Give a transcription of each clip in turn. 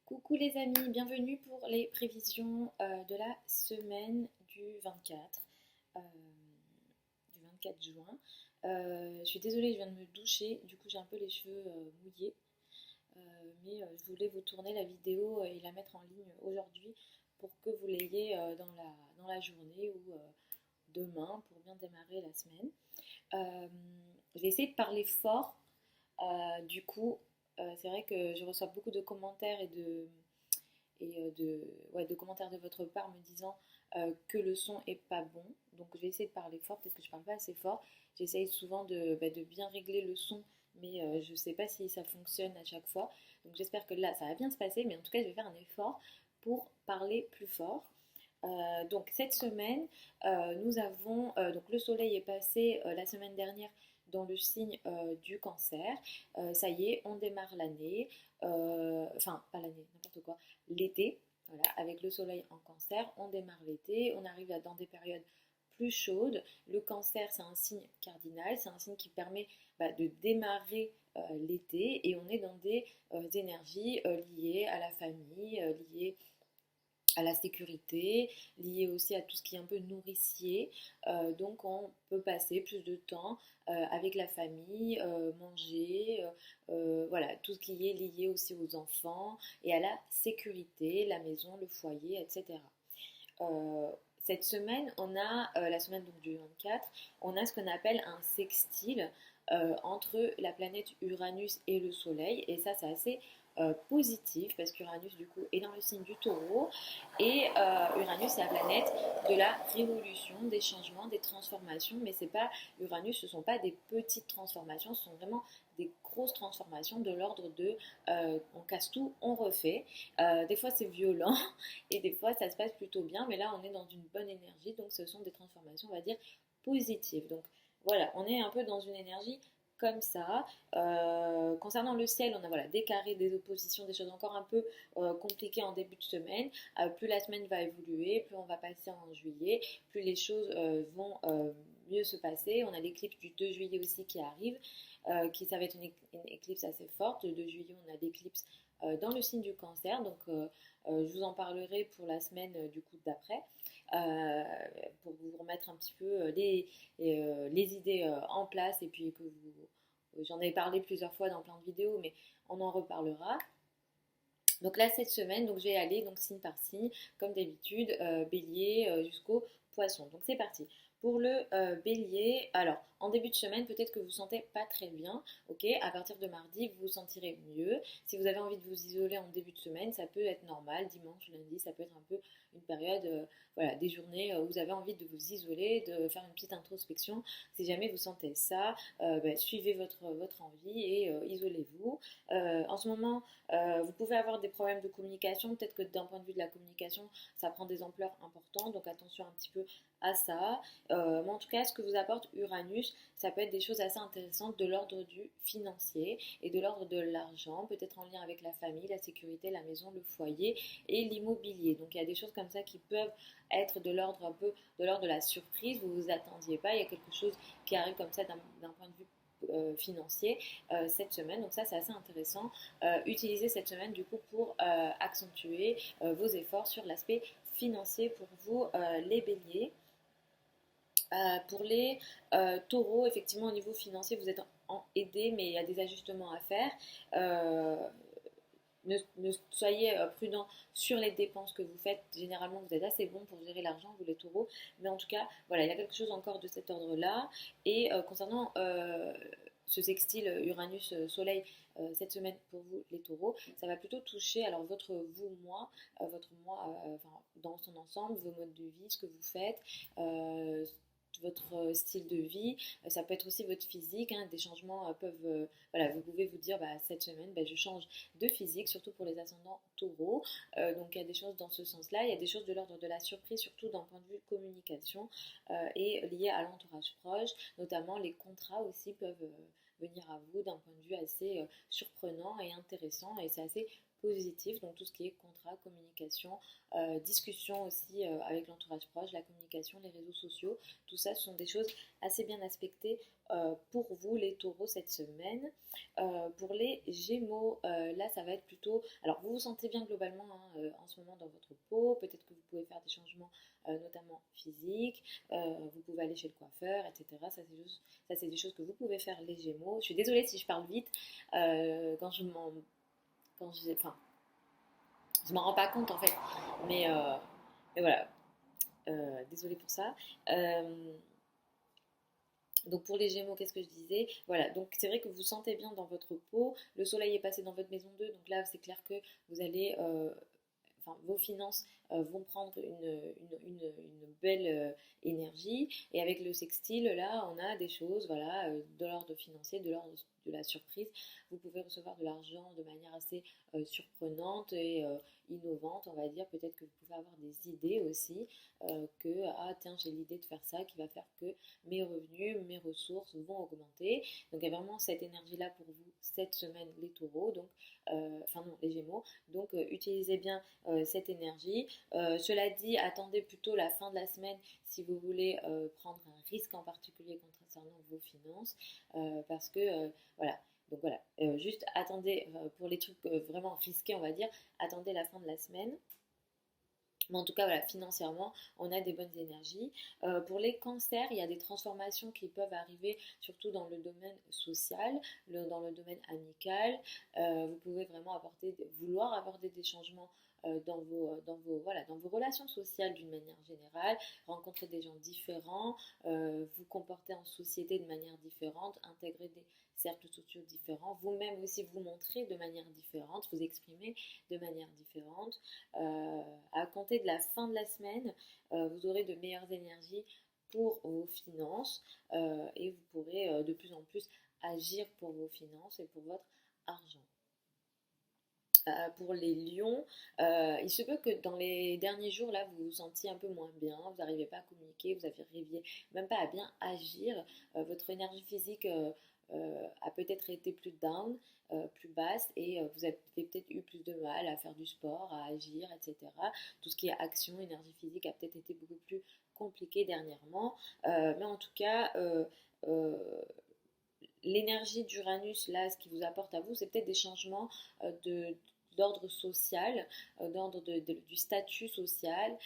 Coucou les amis, bienvenue pour les prévisions de la semaine euh, du 24 juin. Je suis désolée, je viens de me doucher, du coup j'ai un peu les cheveux mouillés, mais je voulais vous tourner la vidéo et la mettre en ligne aujourd'hui pour que vous l'ayez dans la journée ou demain pour bien démarrer la semaine. Je vais essayer de parler fort. Du coup, c'est vrai que je reçois beaucoup de commentaires et de commentaires de votre part me disant que le son est pas bon. Donc je vais essayer de parler fort, peut-être que je parle pas assez fort. J'essaye souvent de bien régler le son, mais je sais pas si ça fonctionne à chaque fois. Donc j'espère que là ça va bien se passer, mais en tout cas je vais faire un effort pour parler plus fort. Donc cette semaine, nous avons donc le soleil est passé la semaine dernière dans le signe du cancer. Ça y est, on démarre l'année, enfin pas l'année, n'importe quoi, l'été. Voilà, avec le soleil en cancer, on démarre l'été, on arrive dans des périodes plus chaudes. Le cancer, c'est un signe cardinal, c'est un signe qui permet de démarrer l'été et on est dans des énergies liées à la famille, liées à la sécurité, lié aussi à tout ce qui est un peu nourricier. Donc on peut passer plus de temps avec la famille, manger, voilà, tout ce qui est lié aussi aux enfants et à la sécurité, la maison, le foyer, etc. Euh, cette semaine, on a, la semaine donc, du 24, on a ce qu'on appelle un sextile entre la planète Uranus et le Soleil. Et ça, c'est assez positif parce qu'Uranus, du coup, est dans le signe du taureau. Et Uranus, c'est la planète de la révolution, des changements, des transformations. Mais c'est pas Uranus, ce ne sont pas des petites transformations, ce sont vraiment des grosses transformations de l'ordre de on casse tout, on refait. Des fois, c'est violent. Et des fois, ça se passe plutôt bien, mais là, on est dans une bonne énergie, donc ce sont des transformations, on va dire, positives. Donc voilà, on est un peu dans une énergie comme ça. Concernant le ciel, on a voilà, des carrés, des oppositions, des choses encore un peu compliquées en début de semaine. Plus la semaine va évoluer, plus on va passer en juillet, plus les choses vont mieux se passer. On a l'éclipse du 2 juillet aussi qui arrive, ça va être une éclipse assez forte. Le 2 juillet, on a l'éclipse dans le signe du cancer, donc je vous en parlerai pour la semaine du coup d'après, euh, pour vous remettre un petit peu les idées en place et puis que vous, j'en ai parlé plusieurs fois dans plein de vidéos, mais on en reparlera. Donc là, cette semaine, donc je vais aller donc signe par signe, comme d'habitude, bélier jusqu'au poisson. Donc c'est parti. Pour le bélier, alors en début de semaine, peut-être que vous ne vous sentez pas très bien, ok? À partir de mardi, vous vous sentirez mieux. Si vous avez envie de vous isoler en début de semaine, ça peut être normal. Dimanche, lundi, ça peut être un peu une période, voilà, des journées où vous avez envie de vous isoler, de faire une petite introspection. Si jamais vous sentez ça, suivez votre envie et isolez-vous. En ce moment, vous pouvez avoir des problèmes de communication, peut-être que d'un point de vue de la communication, ça prend des ampleurs importantes, donc attention un petit peu à ça. Mais en tout cas, ce que vous apporte Uranus, ça peut être des choses assez intéressantes de l'ordre du financier et de l'ordre de l'argent, peut-être en lien avec la famille, la sécurité, la maison, le foyer et l'immobilier. Donc il y a des choses comme ça qui peuvent être de l'ordre un peu de l'ordre de la surprise, vous vous attendiez pas, il y a quelque chose qui arrive comme ça d'un point de vue financier cette semaine, donc ça c'est assez intéressant. Utilisez cette semaine du coup pour accentuer vos efforts sur l'aspect financier pour vous les béliers. Pour les taureaux, effectivement, au niveau financier, vous êtes aidé, mais il y a des ajustements à faire. Euh, ne soyez prudent sur les dépenses que vous faites. Généralement, vous êtes assez bon pour gérer l'argent, vous les taureaux. Mais en tout cas, voilà, il y a quelque chose encore de cet ordre-là. Et concernant ce sextile Uranus-Soleil cette semaine pour vous, les taureaux, ça va plutôt toucher alors votre moi enfin, dans son ensemble, vos modes de vie, ce que vous faites. Votre style de vie, ça peut être aussi votre physique, hein, des changements peuvent, voilà, vous pouvez vous dire cette semaine je change de physique, surtout pour les ascendants taureaux. Donc il y a des choses dans ce sens-là, il y a des choses de l'ordre de la surprise, surtout d'un point de vue communication et liées à l'entourage proche, notamment les contrats aussi peuvent venir à vous d'un point de vue assez surprenant et intéressant, et c'est assez positif, donc tout ce qui est contrat, communication, discussion aussi avec l'entourage proche, la communication, les réseaux sociaux, tout ça ce sont des choses assez bien aspectées pour vous les taureaux cette semaine. Pour les gémeaux, là ça va être plutôt... Alors vous vous sentez bien globalement en ce moment dans votre peau, peut-être que vous pouvez faire des changements notamment physiques, vous pouvez aller chez le coiffeur, etc. Ça c'est des choses que vous pouvez faire les gémeaux. Je suis désolée si je parle vite, quand je m'en... Enfin, je m'en rends pas compte en fait, mais, euh, mais voilà, désolée pour ça. Euh, Donc pour les Gémeaux, qu'est-ce que je disais? Voilà, donc c'est vrai que vous vous sentez bien dans votre peau. Le soleil est passé dans votre maison 2, donc là c'est clair que vous allez, enfin vos finances vont prendre une belle énergie. Et avec le sextile, là on a des choses, voilà, de l'ordre financier, de l'ordre de la surprise. Vous pouvez recevoir de l'argent de manière assez surprenante et innovante, on va dire. Peut-être que vous pouvez avoir des idées aussi, que ah tiens j'ai l'idée de faire ça qui va faire que mes revenus, mes ressources vont augmenter. Donc il y a vraiment cette énergie-là pour vous cette semaine, les taureaux, donc, enfin non, les gémeaux. Donc utilisez bien cette énergie. Cela dit, attendez plutôt la fin de la semaine si vous voulez prendre un risque en particulier concernant vos finances, parce que voilà. Donc voilà, juste attendez pour les trucs vraiment risqués, on va dire, attendez la fin de la semaine. Mais en tout cas, voilà, financièrement, on a des bonnes énergies. Pour les cancers, il y a des transformations qui peuvent arriver, surtout dans le domaine social, dans le domaine amical. Vous pouvez vraiment vouloir aborder des changements voilà, dans vos relations sociales d'une manière générale, rencontrer des gens différents, vous comporter en société de manière différente, intégrer des cercles sociaux différents, vous-même aussi vous montrer de manière différente, vous exprimer de manière différente. À compter de la fin de la semaine, vous aurez de meilleures énergies pour vos finances et vous pourrez de plus en plus agir pour vos finances et pour votre argent. Pour les lions, il se peut que dans les derniers jours, là, vous vous sentiez un peu moins bien, vous n'arrivez pas à communiquer, vous n'arriviez même pas à bien agir, votre énergie physique a peut-être été plus down, plus basse, et vous avez peut-être eu plus de mal à faire du sport, à agir, etc. Tout ce qui est action, énergie physique a peut-être été beaucoup plus compliqué dernièrement, mais en tout cas, euh, l'énergie d'Uranus, là, ce qui vous apporte à vous, c'est peut-être des changements d'ordre social, d'ordre du statut social,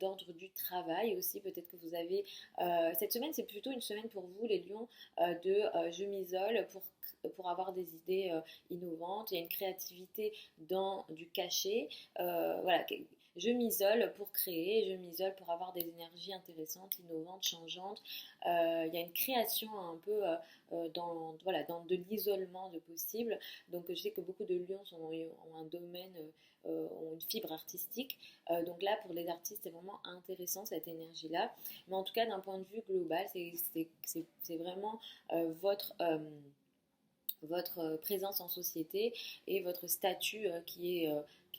d'ordre du travail aussi. Peut-être que vous avez... cette semaine, c'est plutôt une semaine pour vous, les lions, je m'isole pour avoir des idées innovantes. Il y a une créativité dans du cachet. Voilà, je m'isole pour créer, je m'isole pour avoir des énergies intéressantes, innovantes, changeantes. Il y a une création un peu voilà, dans de l'isolement de possible. Donc je sais que beaucoup de lions ont un domaine, ont une fibre artistique. Donc là, pour les artistes, c'est vraiment intéressant cette énergie-là. Mais en tout cas, d'un point de vue global, c'est vraiment votre présence en société et votre statut qui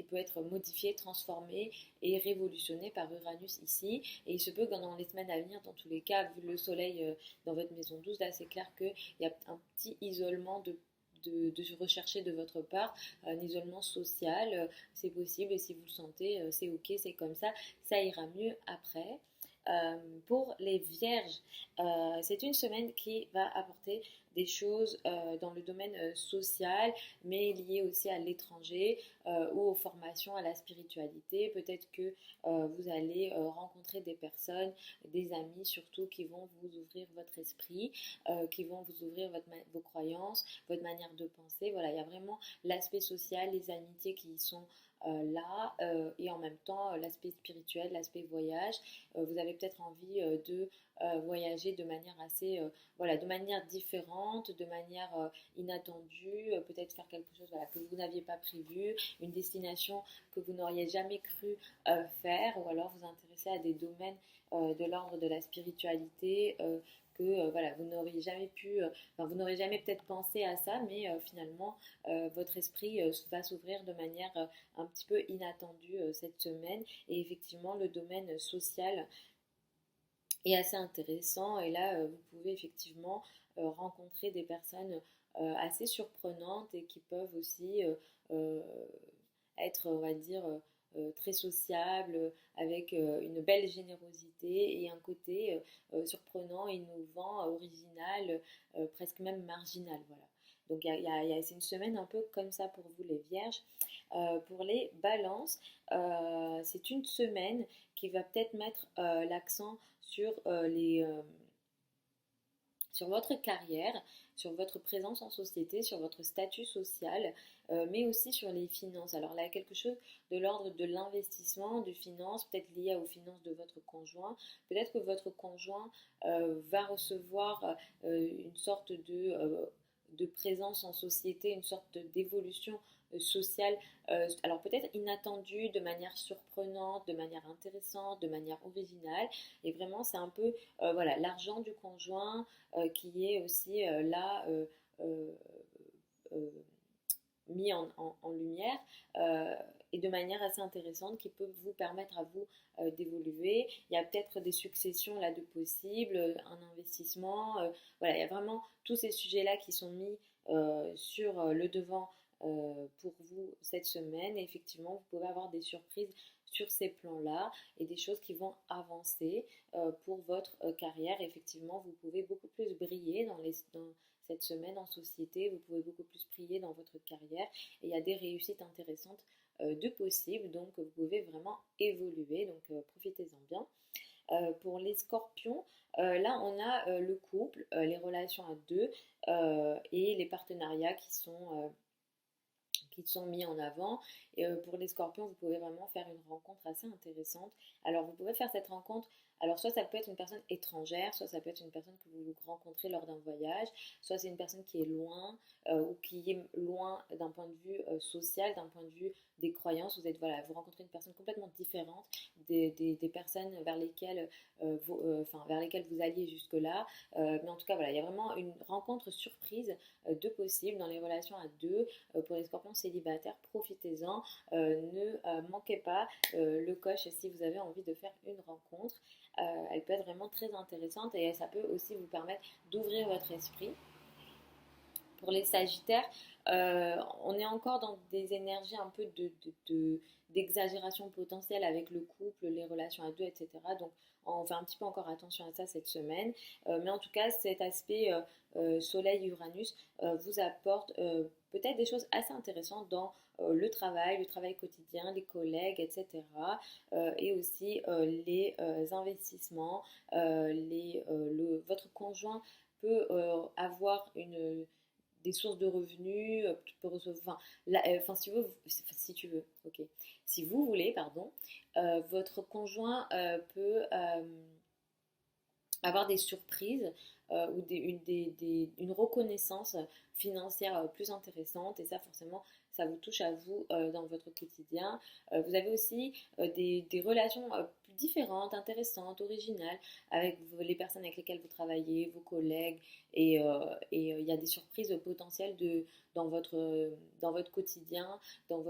peut être modifié, transformé et révolutionné par Uranus ici. Et il se peut que dans les semaines à venir, dans tous les cas, vu le soleil dans votre maison 12, là c'est clair qu'il y a un petit isolement de rechercher de votre part, un isolement social, c'est possible et si vous le sentez, c'est ok, c'est comme ça ira mieux après. Pour les vierges, c'est une semaine qui va apporter des choses dans le domaine social, mais liées aussi à l'étranger ou aux formations, à la spiritualité. Peut-être que vous allez rencontrer des personnes, des amis surtout, qui vont vous ouvrir votre esprit, qui vont vous ouvrir vos croyances, votre manière de penser. Voilà, il y a vraiment l'aspect social, les amitiés qui y sont là, et en même temps l'aspect spirituel, l'aspect voyage. Vous avez peut-être envie de voyager de manière assez, voilà, de manière différente, de manière inattendue, peut-être faire quelque chose voilà, que vous n'aviez pas prévu, une destination que vous n'auriez jamais cru faire, ou alors vous intéresser à des domaines de l'ordre de la spiritualité que voilà, vous n'auriez jamais pu, enfin, vous n'aurez jamais peut-être pensé à ça, mais finalement votre esprit va s'ouvrir de manière un petit peu inattendue cette semaine. Et effectivement, le domaine social est assez intéressant. Et là, vous pouvez effectivement rencontrer des personnes assez surprenantes et qui peuvent aussi être, on va dire, très sociable, avec une belle générosité et un côté surprenant, innovant, original, presque même marginal. Voilà. Donc c'est une semaine un peu comme ça pour vous les vierges. Pour les balances, c'est une semaine qui va peut-être mettre l'accent sur votre carrière, sur votre présence en société, sur votre statut social, mais aussi sur les finances. Alors là, quelque chose de l'ordre de l'investissement, de finances, peut-être lié aux finances de votre conjoint. Peut-être que votre conjoint va recevoir une sorte de présence en société, une sorte d'évolution sociale, alors peut-être inattendue, de manière surprenante, de manière intéressante, de manière originale. Et vraiment, c'est un peu voilà, l'argent du conjoint qui est aussi là euh, euh, mis en lumière euh, et de manière assez intéressante qui peut vous permettre à vous d'évoluer. Il y a peut-être des successions là de possibles, un investissement. Voilà, il y a vraiment tous ces sujets-là qui sont mis sur le devant pour vous cette semaine. Et effectivement, vous pouvez avoir des surprises sur ces plans-là et des choses qui vont avancer pour votre carrière. Effectivement, vous pouvez beaucoup plus briller dans cette semaine en société, vous pouvez beaucoup plus briller dans votre carrière et il y a des réussites intéressantes de possibles, donc vous pouvez vraiment évoluer, donc profitez-en bien. Pour les scorpions, là on a le couple, les relations à deux et les partenariats qui sont mis en avant. Et pour les scorpions, vous pouvez vraiment faire une rencontre assez intéressante. Alors, vous pouvez faire cette rencontre. Alors, soit ça peut être une personne étrangère, soit ça peut être une personne que vous rencontrez lors d'un voyage, soit c'est une personne qui est loin ou qui est loin d'un point de vue social, d'un point de vue des croyances. Vous êtes, voilà, vous rencontrez une personne complètement différente des personnes vers lesquelles vous alliez jusque-là. Mais en tout cas, voilà, il y a vraiment une rencontre surprise de possible dans les relations à deux. Pour les scorpions célibataires, profitez-en. Ne manquez pas le coche si vous avez envie de faire une rencontre. Elle peut être vraiment très intéressante et ça peut aussi vous permettre d'ouvrir votre esprit. Pour les sagittaires, on est encore dans des énergies un peu d'exagération potentielle avec le couple, les relations à deux, etc. Donc on fait un petit peu encore attention à ça cette semaine. Mais en tout cas, cet aspect Soleil-Uranus vous apporte peut-être des choses assez intéressantes dans le travail quotidien, les collègues, etc. Et aussi les investissements. Votre conjoint peut avoir des sources de revenus, tu peux recevoir, enfin si tu veux, ok, si vous voulez, pardon, votre conjoint peut avoir des surprises ou une reconnaissance financière plus intéressante et ça forcément ça vous touche à vous dans votre quotidien. Vous avez aussi des relations différentes, intéressantes, originales avec les personnes avec lesquelles vous travaillez, vos collègues et il y a des surprises potentielles dans votre quotidien, dans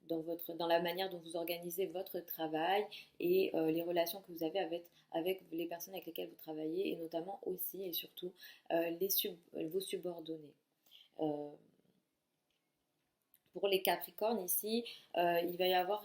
dans la manière dont vous organisez votre travail et les relations que vous avez avec les personnes avec lesquelles vous travaillez et notamment aussi et surtout vos subordonnés. Euh, pour les Capricornes ici, il va y avoir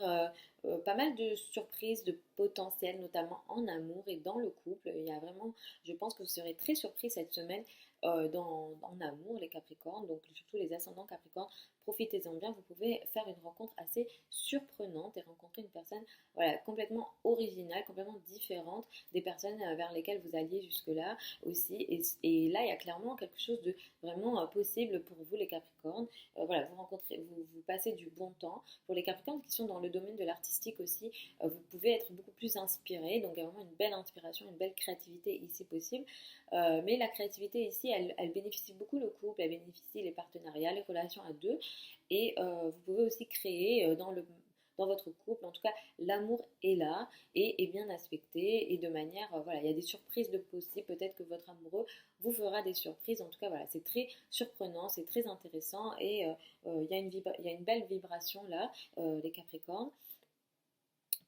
pas mal de surprises, de potentiel, notamment en amour et dans le couple. Il y a vraiment, je pense que vous serez très surpris cette semaine en amour, les Capricornes, donc surtout les ascendants Capricornes. Profitez-en bien, vous pouvez faire une rencontre assez surprenante et rencontrer une personne voilà, complètement originale, complètement différente des personnes vers lesquelles vous alliez jusque-là aussi. Et là, il y a clairement quelque chose de vraiment possible pour vous, les Capricornes. Voilà, vous passez du bon temps. Pour les Capricornes qui sont dans le domaine de l'artistique aussi, vous pouvez être beaucoup plus inspiré, donc il y a vraiment une belle inspiration, une belle créativité ici possible. Mais la créativité ici, elle bénéficie beaucoup le couple, elle bénéficie les partenariats, les relations à deux, et vous pouvez aussi créer dans votre couple, en tout cas, l'amour est là et est bien aspecté et de manière, voilà, il y a des surprises de possible, peut-être que votre amoureux vous fera des surprises, en tout cas, voilà, c'est très surprenant, c'est très intéressant et il y a une belle vibration là, les Capricornes.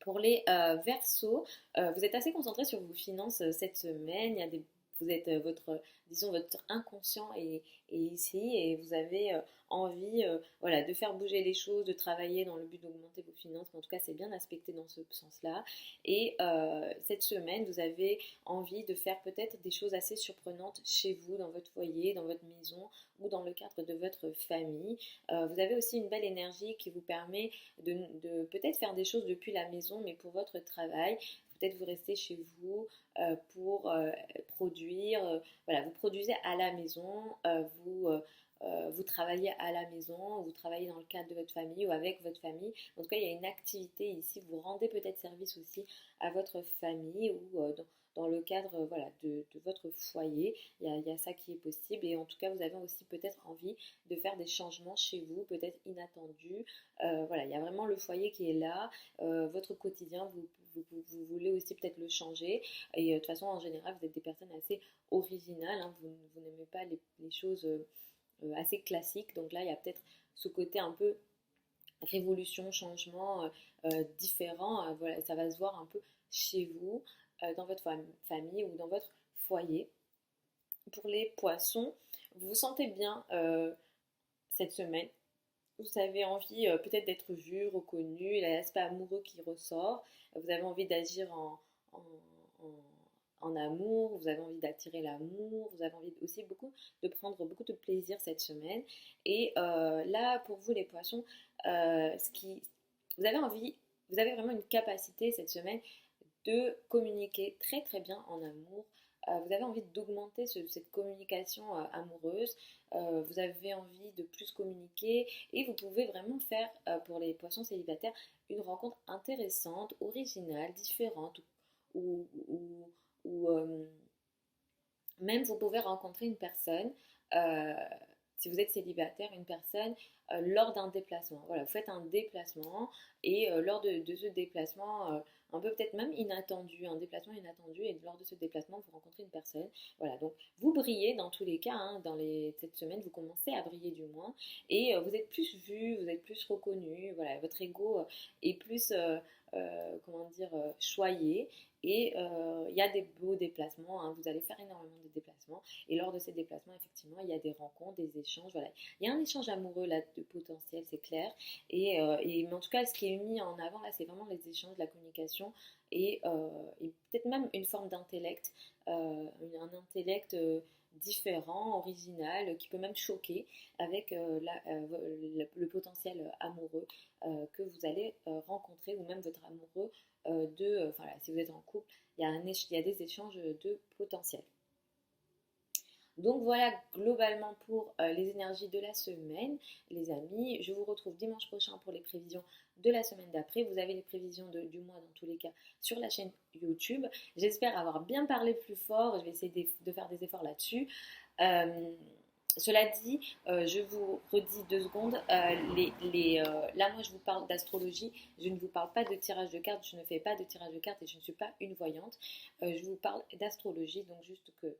Pour les Verseaux, vous êtes assez concentré sur vos finances cette semaine. Vous êtes disons, votre inconscient est ici et vous avez envie voilà, de faire bouger les choses, de travailler dans le but d'augmenter vos finances. Mais en tout cas, c'est bien aspecté dans ce sens-là. Et cette semaine, vous avez envie de faire peut-être des choses assez surprenantes chez vous, dans votre foyer, dans votre maison ou dans le cadre de votre famille. Vous avez aussi une belle énergie qui vous permet de peut-être faire des choses depuis la maison, mais pour votre travail. Peut-être vous restez chez vous pour produire. Voilà, vous produisez à la maison, vous travaillez à la maison, vous travaillez dans le cadre de votre famille ou avec votre famille. En tout cas, il y a une activité ici. Vous rendez peut-être service aussi à votre famille ou dans le cadre voilà, de votre foyer. Il y a ça qui est possible. Et en tout cas, vous avez aussi peut-être envie de faire des changements chez vous, peut-être inattendus. Voilà, il y a vraiment le foyer qui est là. Votre quotidien, vous voulez aussi peut-être le changer. Et de toute façon, en général, vous êtes des personnes assez originales. Hein. Vous n'aimez pas les choses assez classiques. Donc là, il y a peut-être ce côté un peu révolution, changement différent. Voilà, ça va se voir un peu chez vous, dans votre famille ou dans votre foyer. Pour les poissons, vous vous sentez bien cette semaine. Vous avez envie peut-être d'être vu, reconnu, il y a l'aspect amoureux qui ressort. Vous avez envie d'agir en, en amour, vous avez envie d'attirer l'amour, vous avez envie aussi de prendre beaucoup de plaisir cette semaine. Et là, pour vous les poissons, vous avez envie, vous avez vraiment une capacité cette semaine de communiquer très très bien en amour. Vous avez envie d'augmenter cette communication amoureuse. Vous avez envie de plus communiquer et vous pouvez vraiment faire pour les poissons célibataires une rencontre intéressante, originale, différente ou, ou, ou même vous pouvez rencontrer une personne, euh, si vous êtes célibataire, une personne lors d'un déplacement. Voilà, vous faites un déplacement et lors de ce déplacement, un peu peut-être même inattendu, un déplacement inattendu, et lors de ce déplacement, vous rencontrez une personne. Voilà, donc vous brillez dans tous les cas, hein, cette semaine, vous commencez à briller du moins, et vous êtes plus vu, vous êtes plus reconnu, voilà, votre ego est plus, comment dire, choyé. Et il y a des beaux déplacements, hein, vous allez faire énormément de déplacements. Et lors de ces déplacements, effectivement, il y a des rencontres, des échanges. Voilà. Il y a un échange amoureux là de potentiel, c'est clair. Mais en tout cas, ce qui est mis en avant là, c'est vraiment les échanges, la communication et peut-être même une forme d'intellect, un intellect différent, original, qui peut même choquer avec le potentiel amoureux que vous allez rencontrer ou même votre amoureux voilà, si vous êtes en couple, il y a des échanges de potentiel. Donc voilà globalement pour les énergies de la semaine, les amis. Je vous retrouve dimanche prochain pour les prévisions de la semaine d'après. Vous avez les prévisions du mois dans tous les cas sur la chaîne YouTube. J'espère avoir bien parlé plus fort. Je vais essayer de faire des efforts là-dessus. Cela dit, je vous redis 2 secondes, là moi je vous parle d'astrologie, je ne vous parle pas de tirage de cartes, je ne fais pas de tirage de cartes et je ne suis pas une voyante, je vous parle d'astrologie, donc juste que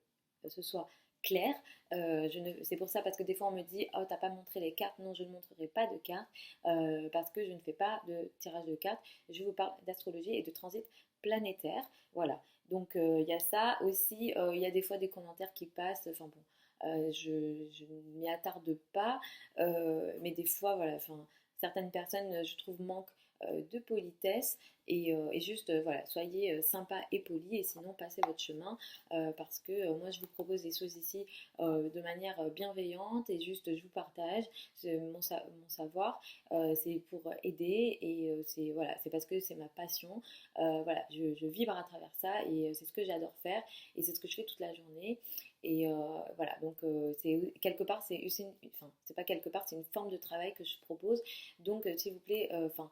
ce soit clair. C'est pour ça, parce que des fois on me dit oh t'as pas montré les cartes. Non, je ne montrerai pas de cartes parce que je ne fais pas de tirage de cartes. Je vous parle d'astrologie et de transit planétaire. Voilà, donc il y a ça aussi. Il y a des fois des commentaires qui passent, enfin bon, je ne m'y attarde pas, mais des fois voilà, enfin, certaines personnes je trouve manquent de politesse et juste voilà, soyez sympa et poli et sinon passez votre chemin parce que moi je vous propose des choses ici de manière bienveillante et juste je vous partage mon savoir, c'est pour aider et c'est voilà, c'est parce que c'est ma passion, voilà, je vibre à travers ça et c'est ce que j'adore faire et c'est ce que je fais toute la journée. Et voilà, donc c'est quelque part, enfin, c'est pas quelque part, c'est une forme de travail que je propose. Donc, s'il vous plaît, enfin,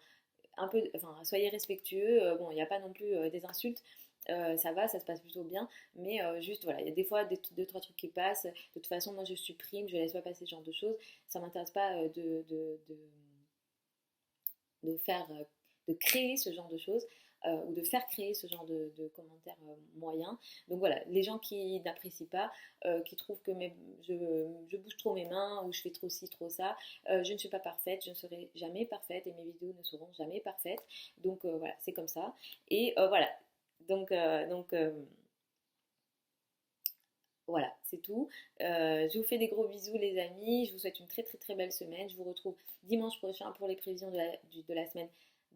un peu, enfin, soyez respectueux. Bon, il n'y a pas non plus des insultes. Ça va, ça se passe plutôt bien, mais juste voilà, il y a des fois deux, trois trucs qui passent. De toute façon, moi je supprime, je laisse pas passer ce genre de choses. Ça m'intéresse pas de faire, de créer ce genre de choses ou de faire créer ce genre de commentaires moyens. Donc voilà, les gens qui n'apprécient pas, qui trouvent que je bouge trop mes mains ou je fais trop ci, trop ça, je ne suis pas parfaite, je ne serai jamais parfaite et mes vidéos ne seront jamais parfaites. Donc voilà, c'est comme ça. Et voilà, donc Voilà, c'est tout. Je vous fais des gros bisous les amis, je vous souhaite une très très très belle semaine. Je vous retrouve dimanche prochain pour les prévisions de la semaine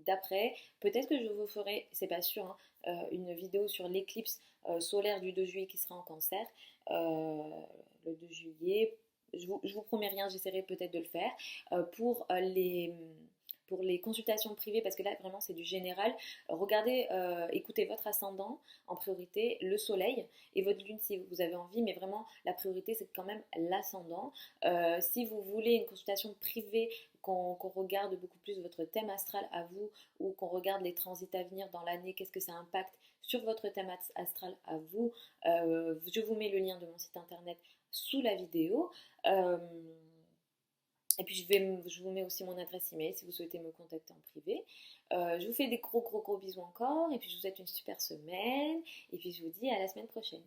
d'après. Peut-être que je vous ferai, c'est pas sûr, hein, une vidéo sur l'éclipse solaire du 2 juillet qui sera en cancer. Le 2 juillet, je vous promets rien, j'essaierai peut-être de le faire. Pour les consultations privées, parce que là vraiment c'est du général, regardez, écoutez votre ascendant en priorité, le soleil et votre lune si vous avez envie, mais vraiment la priorité c'est quand même l'ascendant. Si vous voulez une consultation privée, qu'on regarde beaucoup plus votre thème astral à vous ou qu'on regarde les transits à venir dans l'année, qu'est-ce que ça impacte sur votre thème astral à vous, je vous mets le lien de mon site internet sous la vidéo. Et puis je vous mets aussi mon adresse email si vous souhaitez me contacter en privé. Je vous fais des gros gros gros bisous encore et puis je vous souhaite une super semaine et puis je vous dis à la semaine prochaine.